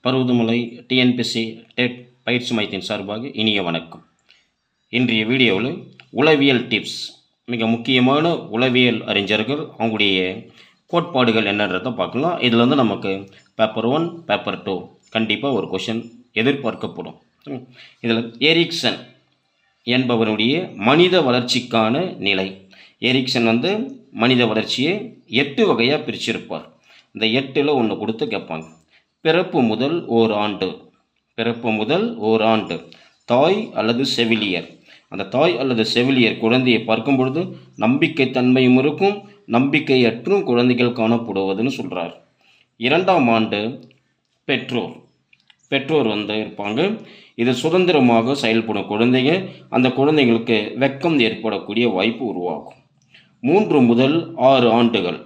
Parvathamalai TNPSC dead பயிற்சி மையத்தின் சார்பாக இனிய வணக்கம். இன்றைய வீடியோவில் உளவியல் டிப்ஸ், மிக முக்கியமான உளவியல் அறிஞர்கள் அவங்களுடைய கோட்பாடுகள் என்னன்றதை பார்க்கலாம். இதில் வந்து நமக்கு பேப்பர் 1 பேப்பர் 2 கண்டிப்பாக ஒரு கொஷின் எதிர்பார்க்கப்படும். இதில் எரிக்சன் என்பவருடைய மனித வளர்ச்சிக்கான நிலை. எரிக்சன் வந்து மனித வளர்ச்சியை 8 வகையாக பிரிச்சிருப்பார். இந்த 8ல் ஒன்று கொடுத்து கேட்பாங்க. பிறப்பு முதல் ஓராண்டு தாய் அல்லது செவிலியர். அந்த தாய் அல்லது செவிலியர் குழந்தையை பார்க்கும் பொழுது நம்பிக்கை தன்மையும் இருக்கும், நம்பிக்கையற்றும் குழந்தைகள் காணப்படுவதுன்னு சொல்கிறார். 2ஆம் ஆண்டு பெற்றோர் வந்து இருப்பாங்க. இது சுதந்திரமாக செயல்படும் குழந்தைங்க. அந்த குழந்தைங்களுக்கு வெக்கம் ஏற்படக்கூடிய வாய்ப்பு உருவாகும். 3 முதல் 6 ஆண்டுகள்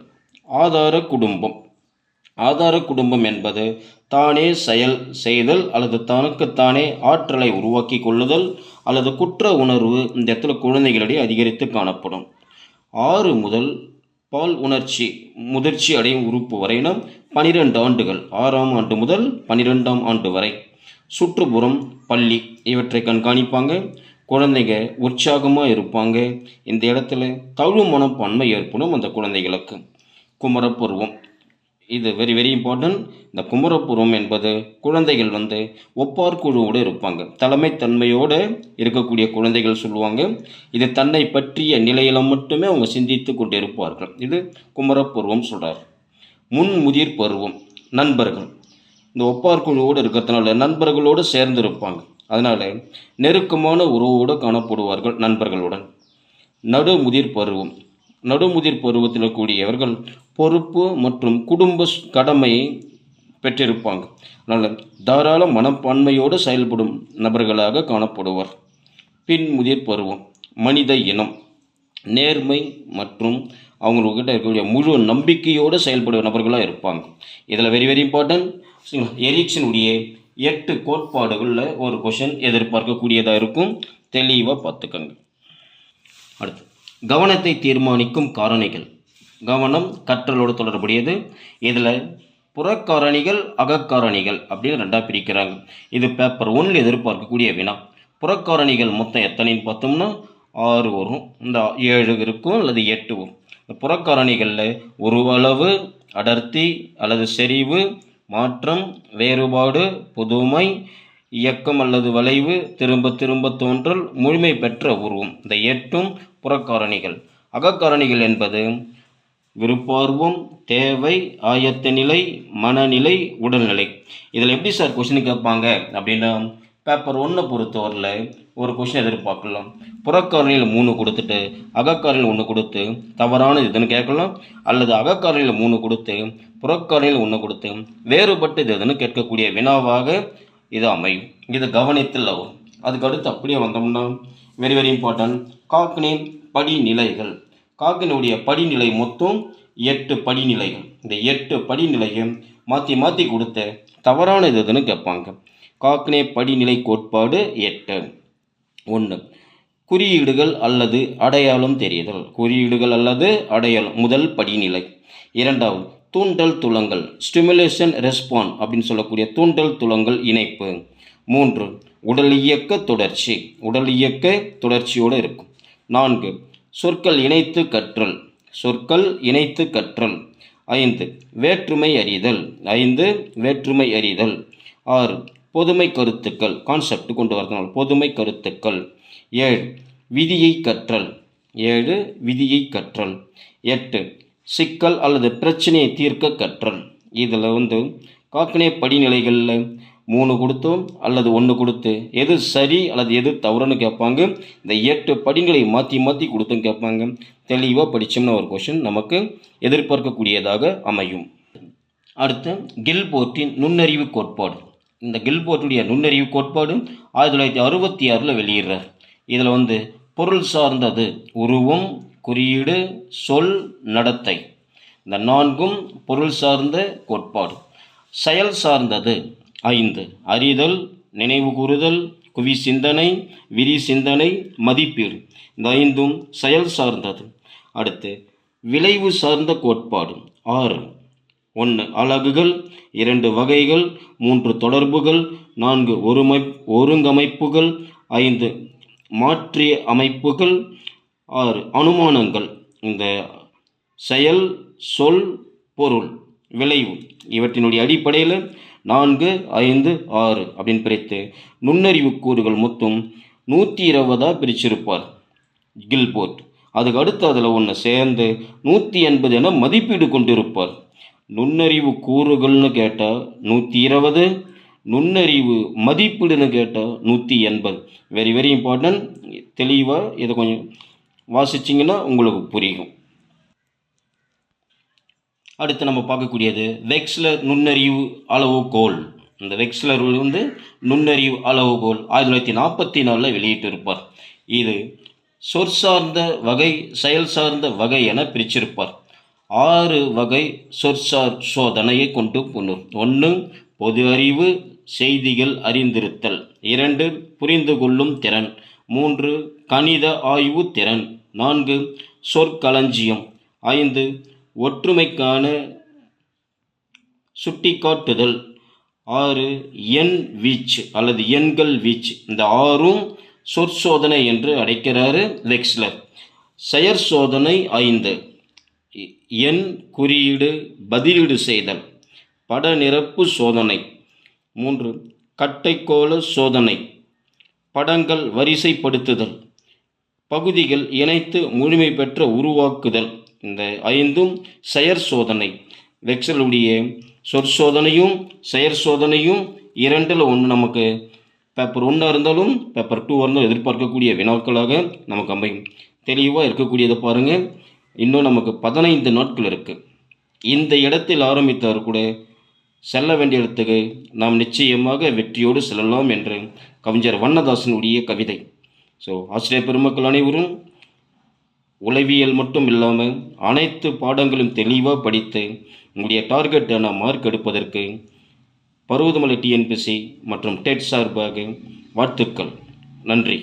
ஆதார குடும்பம் என்பது தானே செயல் செய்தல் அல்லது தனக்குத்தானே ஆற்றலை உருவாக்கி கொள்ளுதல் அல்லது குற்ற உணர்வு இந்த இடத்துல குழந்தைகளிடையே அதிகரித்து காணப்படும். 6 முதல் பால் முதிர்ச்சி அடையும் உறுப்பு வரையினம் 12 ஆண்டுகள், 6ஆம் ஆண்டு முதல் 12ஆம் ஆண்டு வரை. சுற்றுப்புறம், பள்ளி இவற்றை கண்காணிப்பாங்க. குழந்தைங்க உற்சாகமாக இருப்பாங்க. இந்த இடத்துல தழு மனப்பான்மை ஏற்படும் அந்த குழந்தைகளுக்கு. குமரப்பருவம், இது வெரி வெரி இம்பார்ட்டன்ட். இந்த குமரப்பருவம் என்பது குழந்தைகள் வந்து ஒப்பார் குழுவோடு இருப்பாங்க. தலைமைத்தன்மையோடு இருக்கக்கூடிய குழந்தைகள் சொல்லுவாங்க. இது தன்னை பற்றிய நிலையில மட்டுமே அவங்க சிந்தித்து கொண்டு இருப்பார்கள். இது குமரப்பருவம் சொல்கிறார். முன்முதிர் பருவம், நண்பர்கள். இந்த ஒப்பார் குழுவோடு இருக்கிறதுனால நண்பர்களோடு சேர்ந்து இருப்பாங்க. அதனால் நெருக்கமான உறவோடு காணப்படுவார்கள் நண்பர்களுடன். நடுமுதிர் பருவத்தில் கூடியவர்கள் பொறுப்பு மற்றும் குடும்ப கடமையை பெற்றிருப்பாங்க. அதனால் தாராள மனப்பான்மையோடு செயல்படும் நபர்களாக காணப்படுவார். பின்முதிர் பருவம், மனித இனம், நேர்மை மற்றும் அவங்கக்கிட்ட இருக்கக்கூடிய முழு நம்பிக்கையோடு செயல்படும் நபர்களாக இருப்பாங்க. இதில் வெரி வெரி இம்பார்ட்டன்ட். எரிக்சனுடைய 8 கோட்பாடுகளில் ஒரு கொஷின் எதிர்பார்க்கக்கூடியதாக இருக்கும். தெளிவாக பார்த்துக்கங்க. அடுத்து, கவனத்தை தீர்மானிக்கும் காரணிகள். கவனம் கற்றலோடு தொடர்புடையது. இதில் புறக்காரணிகள், அகக்காரணிகள் அப்படின்னு 2ஆக பிரிக்கிறாங்க. இது பேப்பர் 1 எதிர்பார்க்கக்கூடிய வினா. புறக்காரணிகள் மொத்தம் எத்தனைன்னு பார்த்தோம்னா 6 வரும். இந்த 7 இருக்கும் அல்லது 8 வரும். இந்த புறக்காரணிகளில் உருவளவு, அடர்த்தி அல்லது செறிவு, மாற்றம், வேறுபாடு, புதுமை, இயக்கம் அல்லது வளைவு, திரும்ப திரும்ப தோன்றல், முழுமை பெற்ற உருவம். இந்த 8ம் புறக்காரணிகள். அகக்காரணிகள் என்பது விருப்பார்வம், தேவை, ஆயத்த நிலை, மனநிலை, உடல்நிலை. இதில் எப்படி சார் கொஷின் கேட்பாங்க அப்படின்னா, பேப்பர் 1 பொறுத்தவரையில் ஒரு கொஷின் எதிர்பார்க்கலாம். புறக்காரணியில் 3 கொடுத்துட்டு அகக்காரணியில் 1 கொடுத்து தவறானது எதுன்னு கேட்கலாம். அல்லது அகக்காரணியில் 3 கொடுத்து புறக்காரணியில் 1 கொடுத்து வேறுபட்டது எதுன்னு கேட்கக்கூடிய வினாவாக இது அமையும். இது கவனித்தில் வரும். அதுக்கு அடுத்து அப்படியே வந்தோம்னா வெரி வெரி இம்பார்ட்டன்ட். காக்னின் படிநிலைகள். காக்னினுடைய படிநிலை மொத்தம் 8 படிநிலைகள். இந்த 8 படிநிலையை மாற்றி கொடுத்த தவறானது எதுன்னு கேட்பாங்க. காக்னே படிநிலை கோட்பாடு 8. 1. குறியீடுகள் அல்லது அடையாளம் தெரியுதல். முதல் படிநிலை. 2வது தூண்டல் துலங்கள், ஸ்டிமுலேஷன் ரெஸ்பான்ஸ் அப்படின்னு சொல்லக்கூடிய தூண்டல் துலங்கள் இணைப்பு. 3. உடல் இயக்க தொடர்ச்சியோடு இருக்கும். 4. சொற்கள் இணைத்து கற்றல். 5. வேற்றுமை அறிதல். 6. பொதுமை கருத்துக்கள், கான்செப்ட் கொண்டு வரதுனால பொதுமை கருத்துக்கள். 7. விதியை கற்றல். 8. சிக்கல் அல்லது பிரச்சனையை தீர்க்க கற்றல். இதில் வந்து காக்னே படிநிலைகளில் 3 கொடுத்தோம் அல்லது 1 கொடுத்து எது சரி அல்லது எது தவறுன்னு கேட்பாங்க. இந்த 8 படிநிலை மாற்றி கொடுத்தும் கேட்பாங்க. தெளிவாக படித்தோம்னா ஒரு கொஷின் நமக்கு எதிர்பார்க்கக்கூடியதாக அமையும். அடுத்து, கில்போர்ட்டின் நுண்ணறிவு கோட்பாடு. இந்த கில்போர்ட்டுடைய நுண்ணறிவு கோட்பாடு 1966 வெளியிடுறார். இதில் வந்து பொருள் சார்ந்தது உருவம், குறியீடு, சொல், நடத்தை. இந்த 4ம் பொருள் சார்ந்த கோட்பாடு. செயல் சார்ந்தது 5. அறிதல், நினைவு கூறுதல், குவி சிந்தனை, விரி சிந்தனை, மதிப்பீடு. இந்த 5ம் செயல் சார்ந்தது. அடுத்து, விளைவு சார்ந்த கோட்பாடு 6. 1 அலகுகள், 2 வகைகள், 3 தொடர்புகள், 4 ஒருங்கமைப்புகள், 5 மாற்றிய அமைப்புகள், 6 அனுமானங்கள். இந்த செயல், சொல், பொருள், விளைவு இவற்றினுடைய அடிப்படையில் 4, 5, 6 அப்படின்னு பிரித்து நுண்ணறிவு கூறுகள் மொத்தம் 120 பிரிச்சிருப்பார் கில்போர்ட். அதுக்கு அடுத்து அதில் ஒன்று சேர்ந்து 180 என மதிப்பீடு கொண்டிருப்பார். நுண்ணறிவு கூறுகள்னு கேட்டால் 120, நுண்ணறிவு மதிப்பீடுன்னு கேட்டால் 180. Very very important. தெளிவாக இதை கொஞ்சம் வாசிச்சிங்கன்னா உங்களுக்கு புரியும். அடுத்து நம்ம பார்க்கக்கூடியது வெக்ஸ்லர் நுண்ணறிவு அளவுகோல். இந்த வெக்ஸ்லர் நுண்ணறிவு அளவுகோல் 1944 வெளியிட்டிருப்பார். இது சொற்சார்ந்த வகை, செயல் சார்ந்த வகை என பிரிச்சிருப்பார். 6 வகை சொற்சார் சோதனையை கொண்டு போனோம். 1 பொது அறிவு, செய்திகள் அறிந்திருத்தல். 2 புரிந்து கொள்ளும் திறன். 3 கணித ஆய்வு திறன். 4 சொற்களஞ்சியம். 5 ஒற்றுமைக்கான சுட்டிக்காட்டுதல். 6 எண் வீச்சு அல்லது எண்கள் வீச்சு. இந்த 6ம் சொற்சோதனை என்று அழைக்கிறாரு வெக்ஸ்லர். செயற் சோதனை 5 எண் குறியீடு பதிலீடு செய்தல். பட நிரப்பு சோதனை. 3 கட்டைக்கோள சோதனை. படங்கள் வரிசைப்படுத்துதல். பகுதிகள் இணைத்து முழுமை பெற்ற உருவாக்குதல். இந்த 5ம் செயற் சோதனை. வெக்ஸ்லருடைய சொற்சோதனையும் செயற் சோதனையும் 2ல் 1 நமக்கு பேப்பர் 1 இருந்தாலும் பேப்பர் 2 இருந்தாலும் எதிர்பார்க்கக்கூடிய வினாக்களாக நமக்கு அமையும். தெளிவாக இருக்கக்கூடியதை பாருங்கள். இன்னும் நமக்கு 15 நாட்கள் இருக்குது. இந்த இடத்தில் ஆரம்பித்தார் கூட செல்ல வேண்டிய இடத்துக்கு நாம் நிச்சயமாக வெற்றியோடு செல்லலாம் என்று கவிஞர் வண்ணதாசனுடைய கவிதை. ஸோ ஆசிரியர் பெருமக்கள் அனைவரும் உளவியல் மட்டும் இல்லாமல் அனைத்து பாடங்களும் தெளிவாக படித்து உங்களுடைய டார்கெட்டான மார்க் எடுப்பதற்கு பருவதமலை டிஎன்பிசி மற்றும் டெட் சார்பாக வாழ்த்துக்கள். நன்றி.